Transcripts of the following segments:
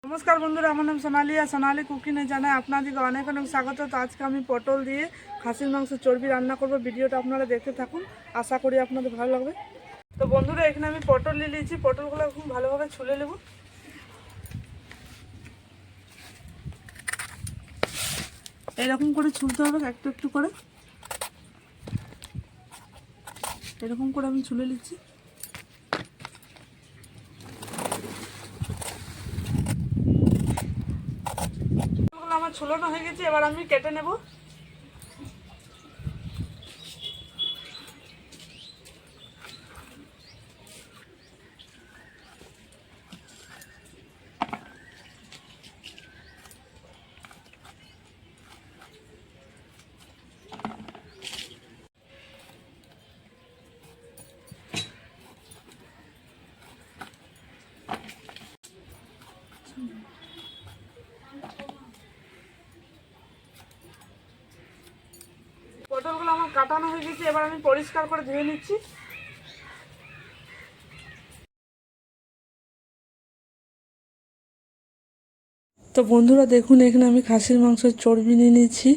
नमस्कार बंधुरा আমার নাম সোনালি আর সোনালি কুকিংয়ে জানাই আপনাদেরকে অনেক অনেক স্বাগত। তো আজকে আমি পটল দিয়ে খাসির মাংস চর্বি রান্না করব। ভিডিওটা আপনারা দেখতে থাকুন, আশা করি আপনাদের ভালো লাগবে। তো বন্ধুরা এখানে আমি পটল নিয়ে নিয়েছি, পটলগুলো খুব ভালোভাবে ছুলে নেব। এরকম করে ছুলতে হবে, একটু একটু করে এরকম করে আমি ছুলে নিচ্ছি। আমার ছুলানো হয়ে গেছে, এবার আমি কেটে নেব। পটলগুলো আমার কাটানো হয়ে গেছে, এবার আমি পরিষ্কার করে ধুয়ে নিচ্ছি। তো বন্ধুরা দেখুন, এখানে আমি খাসির মাংসের চর্বি নিয়ে নিয়েছি,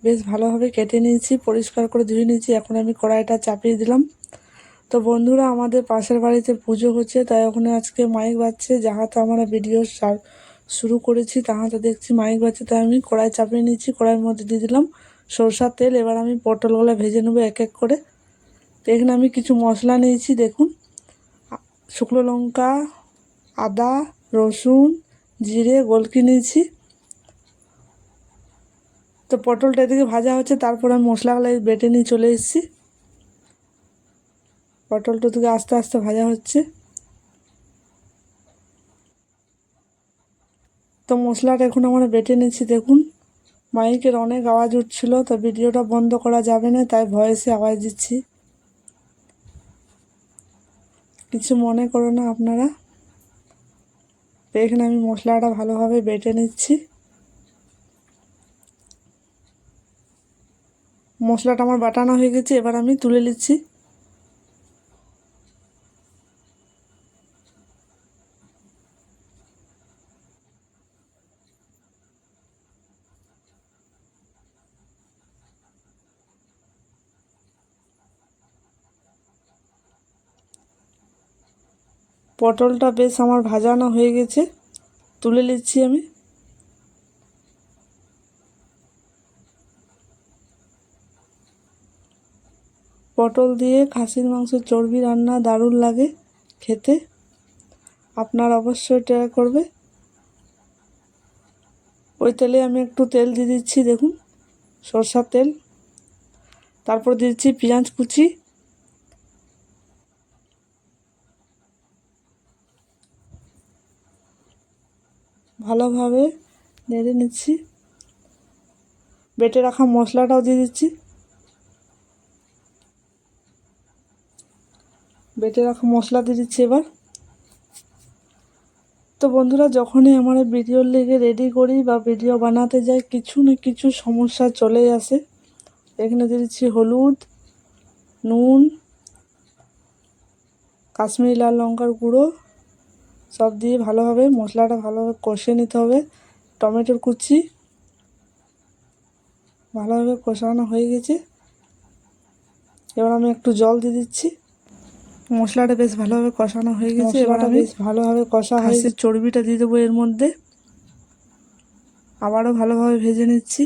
বেশ ভালোভাবে কেটে নিয়েছি, পরিষ্কার করে ধুয়ে নিয়েছি। এখন আমি কড়াইটা চাপিয়ে দিলাম। তো বন্ধুরা আমাদের পাশের বাড়িতে পুজো হচ্ছে, তাই ওখানে আজকে মাইক বাজছে। যাহাতে আমরা ভিডিও শুরু করেছি তাহাতে দেখছি মাইক বাজছে, তাই আমি কড়াই চাপিয়ে নিয়েছি। কড়াইয়ের মধ্যে দিয়ে দিলাম সরষার তেল। এবার আমি পটলগুলো ভেজে নেবো এক এক করে। তো এখানে আমি কিছু মশলা নিয়েছি, দেখুন, শুকনো লঙ্কা, আদা, রসুন, জিরে, গোলকি নিয়েছি। তো পটলটা এদিকে ভাজা হচ্ছে, তারপর আমি মশলাগুলো বেটে নিয়ে চলে এসেছি। পটলটা থেকে আস্তে আস্তে ভাজা হচ্ছে। তো মশলাটা এখন আমরা বেটে নিচ্ছি। দেখুন মাইকের অনেক আওয়াজ উঠছিল, তো ভিডিওটা বন্ধ করা যাবে না, তাই ভয়েসে আওয়াজ দিচ্ছি, কিছু মনে করো না আপনারা। তো এখানে আমি মশলাটা ভালোভাবে বেটে নিচ্ছি। মশলাটা আমার বাটানো হয়ে গেছে, এবার আমি তুলে নিচ্ছি। পটলটা বেশ আমার ভাজানো হয়ে গেছে, তুলে নিচ্ছি আমি। পটল দিয়ে খাসির মাংসের চর্বি রান্না দারুণ লাগে খেতে, আপনারা অবশ্যই ট্রাই করবে। ওই তেলে আমি একটু তেল দিয়ে দিচ্ছি, দেখুন, সরষার তেল। তারপর দিচ্ছি পেঁয়াজ কুচি, ভালোভাবে নেড়ে নিচ্ছি। বেটে রাখা মশলাটাও দিয়ে দিচ্ছি। বেটে রাখা মশলা দিয়ে দিচ্ছি এবার। তো বন্ধুরা যখনই আমরা ভিডিওর লেগে রেডি করি বা ভিডিও বানাতে যাই, কিছু না কিছু সমস্যা চলে আসে। এখানে দিয়ে দিচ্ছি হলুদ, নুন, কাশ্মীরি লাল লঙ্কার গুঁড়ো, সব দিয়ে ভালোভাবে মশলাটা ভালোভাবে কষে নিতে হবে। টমেটোর কুচি ভালোভাবে কষানো হয়ে গেছে, এবার আমি একটু জল দিয়ে দিচ্ছি। মশলাটা বেশ ভালোভাবে কষানো হয়ে গেছে, এবার আমি বেশ ভালোভাবে কষা হয়ে চর্বিটা দিয়ে দেবো এর মধ্যে। আবারও ভালোভাবে ভেজে নিচ্ছি।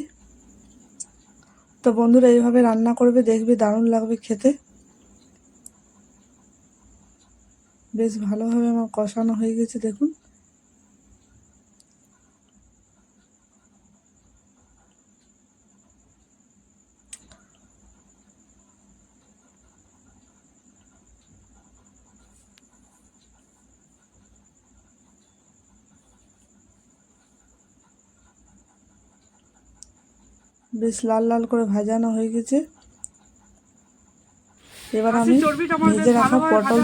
তো বন্ধুরা এইভাবে রান্না করবে, দেখবে দারুণ লাগবে খেতে। বেশ ভালোভাবে আমার কষানো হয়ে গেছে, দেখুন। বেশ লাল লাল করে ভাজানো হয়ে গেছে। এবার আমি ভেজে রাখা পটল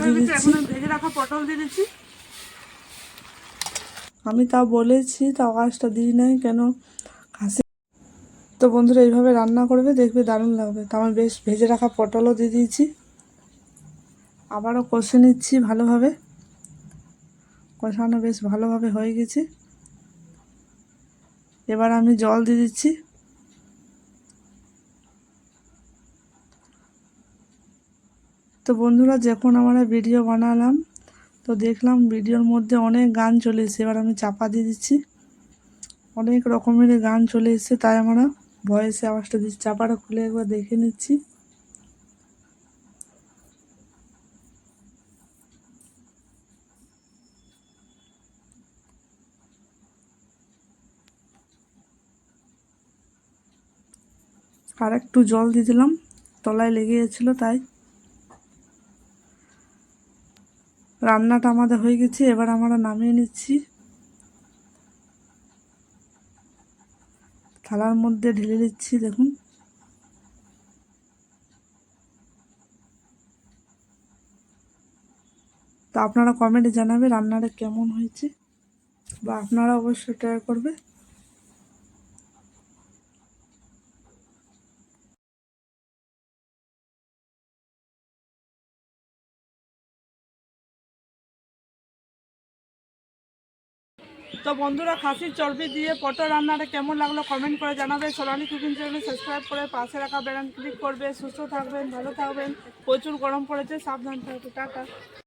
দিয়ে দিচ্ছি। আমি তা বলেছি, তা আওয়াজটা দিই নাই কেন খাসি। তো বন্ধুরা এইভাবে রান্না করবে, দেখবে দারুণ লাগবে। তো আমি বেশ ভেজে রাখা পটলও দিয়ে দিয়েছি, আবারও কষে নিচ্ছি ভালোভাবে। কষানো বেশ ভালোভাবে হয়ে গেছে। এবার আমি জল দিয়ে দিচ্ছি। তো বন্ধুরা, যখন আমরা ভিডিও বানালাম তো দেখলাম ভিডিওর মধ্যে অনেক গান চলে এসেছে। এবার আমি চাপা দিয়ে দিচ্ছি। অনেক রকমের গান চলে এসেছে, তাই আমরা ভয়েসে আওয়াজটা দিচ্ছি। চাপাটা খুলে একবার দেখে নিচ্ছি। আর একটু জল দিয়ে দিলাম, তলায় লেগে গেছিলো তাই। রান্নাটা আমাদের হয়ে গেছে, এবার আমরা নামিয়ে নিচ্ছি। থালার মধ্যে ঢেলে দিচ্ছি, দেখুন। তো আপনারা কমেন্টে জানাবে রান্নাটা কেমন হয়েছে, বা আপনারা অবশ্যই ট্রাই করবে। তো বন্ধুরা, খাসির চর্বি দিয়ে পটল রান্নাটা কেমন লাগলো কমেন্ট করে জানাবে। সোনালী কুকিং চ্যানেল সাবস্ক্রাইব করে পাশে রাখা বেল আইকন ক্লিক করবে। সুস্থ থাকবেন, ভালো থাকবেন। প্রচুর গরম পড়েছে, সাবধান থাকবে। টাটা।